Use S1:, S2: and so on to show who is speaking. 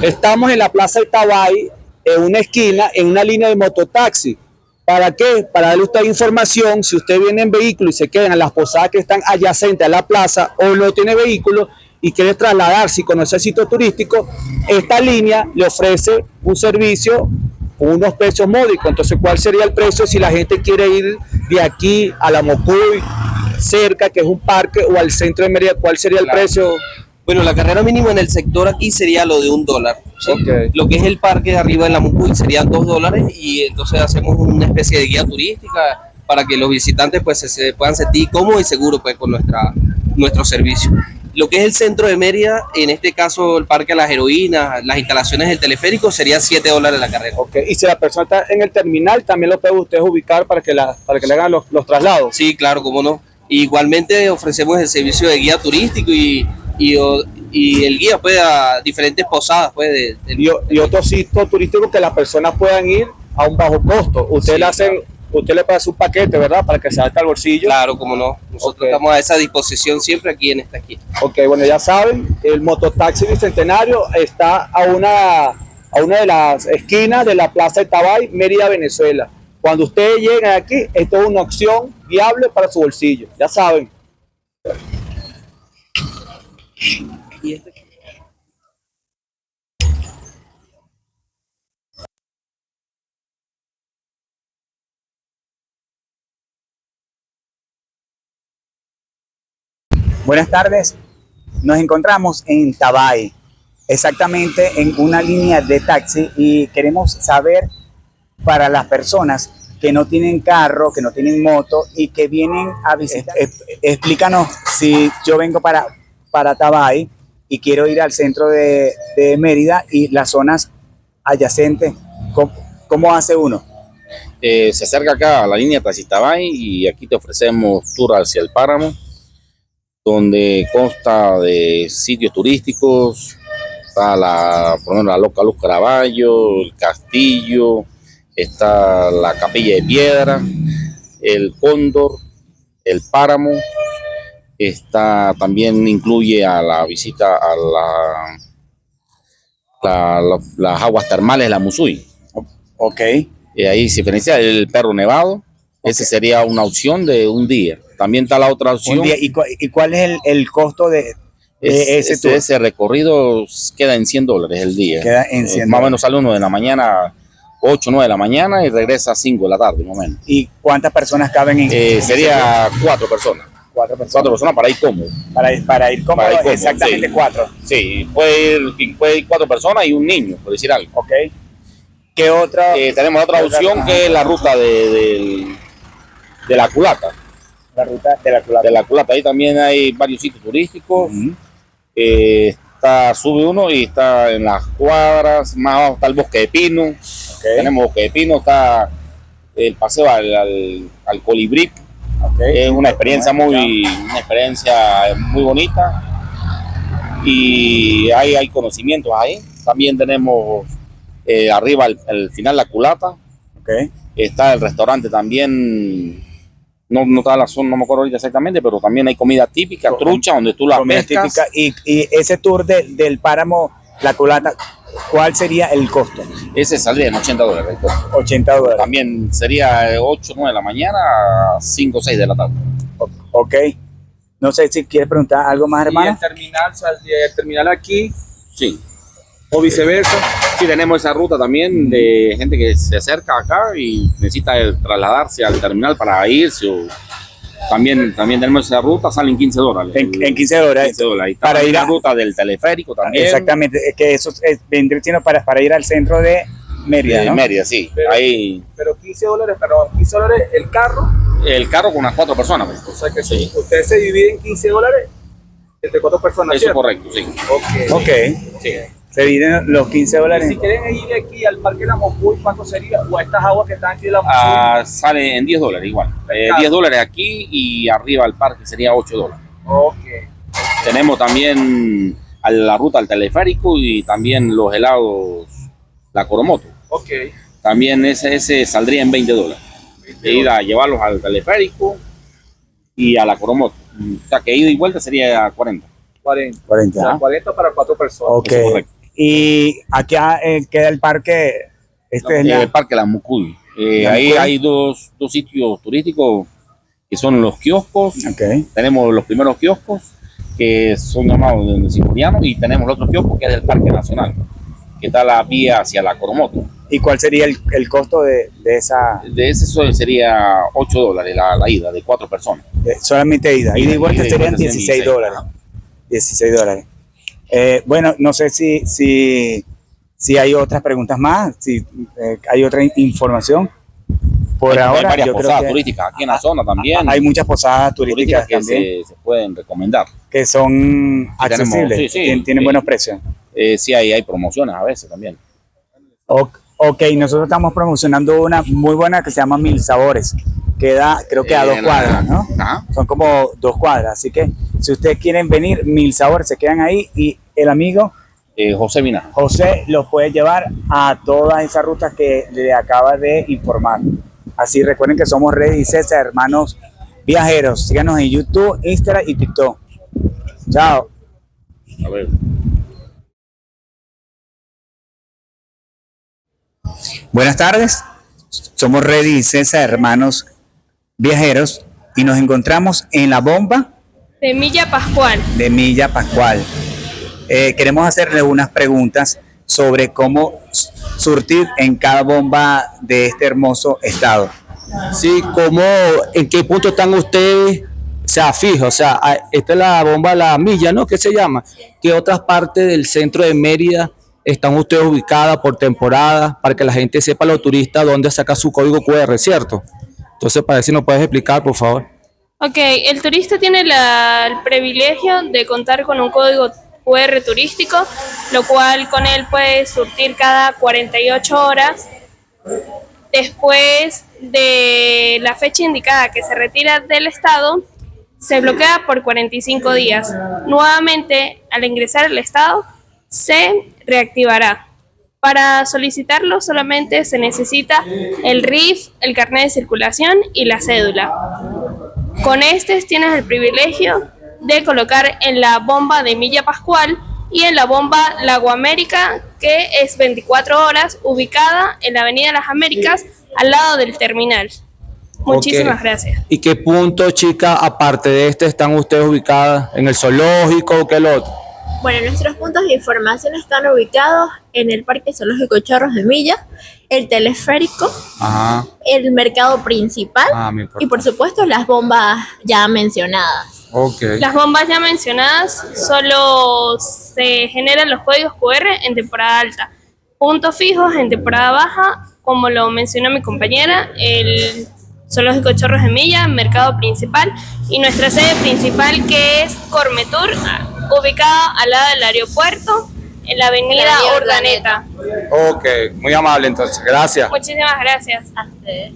S1: Estamos en la Plaza Itabay, en una esquina, en una línea de mototaxi. ¿Para qué? Para darle a usted información, si usted viene en vehículo y se quedan en las posadas que están adyacentes a la plaza o no tiene vehículo y quiere trasladarse y conocer el sitio turístico, esta línea le ofrece un servicio con unos precios módicos. Entonces, ¿cuál sería el precio si la gente quiere ir de aquí a la Mocuy, cerca, que es un parque, o al centro de Mérida? ¿Cuál sería el precio?
S2: Bueno, la carrera mínima en el sector aquí sería lo de $1. ¿Sí?
S1: Okay.
S2: Lo que es el parque de arriba en la Mucuy serían $2 y entonces hacemos una especie de guía turística para que los visitantes pues se puedan sentir cómodos y seguros pues con nuestro servicio. Lo que es el centro de Mérida, en este caso el Parque de las Heroínas, las instalaciones del teleférico, serían $7 la carrera.
S1: Okay. Y si la persona está en el terminal, también lo pueden ustedes ubicar para que le hagan los traslados.
S2: Sí, claro, cómo no. Igualmente ofrecemos el servicio de guía turístico y el guía pues a diferentes posadas pues
S1: y otro sitio turístico que las personas puedan ir a un bajo costo. Usted le pasa un paquete, ¿verdad? Para que se adapte al bolsillo.
S2: Claro, como no. Nosotros estamos a esa disposición siempre aquí en esta esquina.
S1: Ok, bueno, ya saben, el mototaxi Bicentenario está a una de las esquinas de la Plaza Itabay, Mérida, Venezuela. Cuando ustedes lleguen aquí, esto es una opción viable para su bolsillo. Ya saben.
S3: Buenas tardes, nos encontramos en Tabay, exactamente en una línea de taxi, y queremos saber, para las personas que no tienen carro, que no tienen moto y que vienen a visitar, explícanos, si yo vengo para Tabay y quiero ir al centro de Mérida y las zonas adyacentes, ¿cómo hace uno?
S4: Se acerca acá a la línea Taxi Tabay y aquí te ofrecemos tour hacia el páramo, donde consta de sitios turísticos. Está por ejemplo, la Loca Luz Caraballo, el castillo, está la Capilla de Piedra, el Cóndor, el páramo. También incluye a la visita a las aguas termales de la Musuy.
S3: Ok.
S4: Ahí se diferencia el Perro Nevado. Ese sería una opción de un día. También está la otra opción.
S3: ¿Y cuál es el costo de ese tour?
S4: Ese recorrido queda en $100 el día.
S3: Queda en 100
S4: más o menos sale uno de la mañana, 8, 9 de la mañana, y regresa a 5 de la tarde, más o menos.
S3: ¿Y cuántas personas caben en
S4: sería 4 personas.
S3: 4 personas.
S4: 4 personas para ir cómodo.
S3: Para ir cómodo, exactamente,
S4: sí.
S3: 4.
S4: Sí, puede ir 4 personas y un niño, por decir algo.
S3: Ok. ¿Qué otra?
S4: Tenemos otra opción que es la ruta de la culata.
S3: La ruta de la culata.
S4: De la culata, ahí también hay varios sitios turísticos. Sube uno y está en las cuadras, más abajo está el Bosque de Pino. Okay. Tenemos Bosque de Pino, está el paseo al Colibrí. Okay. Es una experiencia muy bonita y hay conocimientos ahí. También tenemos arriba al final la culata. Okay. Está el restaurante también. No está la zona, no me acuerdo ahorita exactamente, pero también hay comida típica, trucha, donde tú la pescas.
S3: Típica. Y ese tour del páramo, la culata, ¿cuál sería el costo?
S4: Ese saldría en $80.
S3: $80.
S4: También sería 8, 9 de la mañana a 5, 6 de la tarde.
S3: Ok. No sé si quieres preguntar algo más, hermano.
S1: ¿Y el terminal aquí?
S4: Sí. O viceversa. Sí, tenemos esa ruta también de gente que se acerca acá y necesita trasladarse al terminal para irse. También tenemos esa ruta, salen $15.
S3: En $15.
S4: $15. Para ir a la ruta del teleférico también.
S3: Exactamente, que eso vendría siendo para ir al centro de Mérida, ¿no?
S4: Mérida, sí.
S1: Pero $15, el carro.
S4: El carro con unas 4 personas.
S1: O sea que sí. Ustedes se dividen $15 entre 4 personas.
S4: Eso es correcto, sí.
S3: Ok. Sí. Se dividen los $15.
S1: Y si quieren ir aquí al Parque de la Mocuy, ¿cuánto sería? O a estas aguas que están aquí de la Mocuy.
S4: Sale en $10 igual. $10 aquí y arriba al parque sería $8.
S1: Ok.
S4: Tenemos también la ruta al teleférico y también los helados, la Coromoto.
S1: Ok.
S4: También ese saldría en $20. De ir a llevarlos al teleférico y a la Coromoto. O sea que ida y vuelta sería 40.
S1: 40. O sea, 40 para 4 personas.
S3: Ok. Y aquí queda el parque. Este es
S4: El Parque La Mucuy. Ahí hay dos sitios turísticos que son los kioscos.
S3: Okay.
S4: Tenemos los primeros kioscos que son llamados de Siboriano y tenemos el otro kiosco que es del Parque Nacional, que está la vía hacia la Coromoto.
S3: ¿Y cuál sería el costo de esa?
S4: De ese sería $8 la ida de 4 personas.
S3: Solamente ida. Ida y vuelta serían $16.
S4: Ajá.
S3: $16. Bueno, no sé si hay otras preguntas más, si hay otra información. Por
S4: Hay
S3: ahora,
S4: varias
S3: yo creo
S4: posadas
S3: que
S4: turísticas aquí en la zona también.
S3: hay muchas posadas turísticas
S4: que
S3: también
S4: se pueden recomendar.
S3: que son accesibles, tienen buenos precios.
S4: Sí, hay promociones a veces también.
S3: Ok, nosotros estamos promocionando una muy buena que se llama Mil Sabores. Queda, creo que a 2 cuadras, ¿no?
S4: Ajá.
S3: Son como 2 cuadras. Así que si ustedes quieren venir, Mil Sabores, se quedan ahí y el amigo
S4: José Vina.
S3: José los puede llevar a todas esas rutas que le acaba de informar. Así recuerden que somos Reddy y César, hermanos viajeros. Síganos en YouTube, Instagram y TikTok. Chao.
S4: A ver.
S3: Buenas tardes. Somos Reddy y César, hermanos viajeros, y nos encontramos en la bomba
S5: De Milla Pascual.
S3: de Milla Pascual. Queremos hacerle unas preguntas sobre cómo surtir en cada bomba de este hermoso estado.
S1: Sí, ¿en qué punto están ustedes? O sea, fijo, o sea, esta es la bomba La Milla, ¿no? ¿Qué se llama? ¿Qué otras partes del centro de Mérida están ustedes ubicadas por temporada para que la gente sepa, los turistas, dónde saca su código QR, ¿cierto? Entonces, para ver si nos puedes explicar, por favor.
S5: Ok, el turista tiene el privilegio de contar con un código QR turístico, lo cual con él puede surtir cada 48 horas. Después de la fecha indicada que se retira del estado, se bloquea por 45 días. Nuevamente, al ingresar al estado, se reactivará. Para solicitarlo solamente se necesita el RIF, el carnet de circulación y la cédula. Con tienes el privilegio de colocar en la bomba de Milla Pascual y en la bomba Lago América, que es 24 horas, ubicada en la Avenida Las Américas, al lado del terminal. Muchísimas gracias.
S1: ¿Y qué punto, chica, aparte de están ustedes ubicadas? ¿En el zoológico o qué el otro?
S6: Bueno, nuestros puntos de información están ubicados en el Parque Zoológico Chorros de Milla, el teleférico,
S1: Ajá.
S6: el mercado principal y por supuesto las bombas ya mencionadas.
S1: Okay.
S5: Las bombas ya mencionadas solo se generan los códigos QR en temporada alta. Puntos fijos en temporada baja, como lo mencionó mi compañera, el Zoológico Chorros de Milla, mercado principal, y nuestra sede principal, que es Cormetur, ubicada al lado del aeropuerto, en la avenida Urdaneta.
S1: Ok, muy amable entonces, gracias.
S5: Muchísimas gracias.
S6: A ustedes.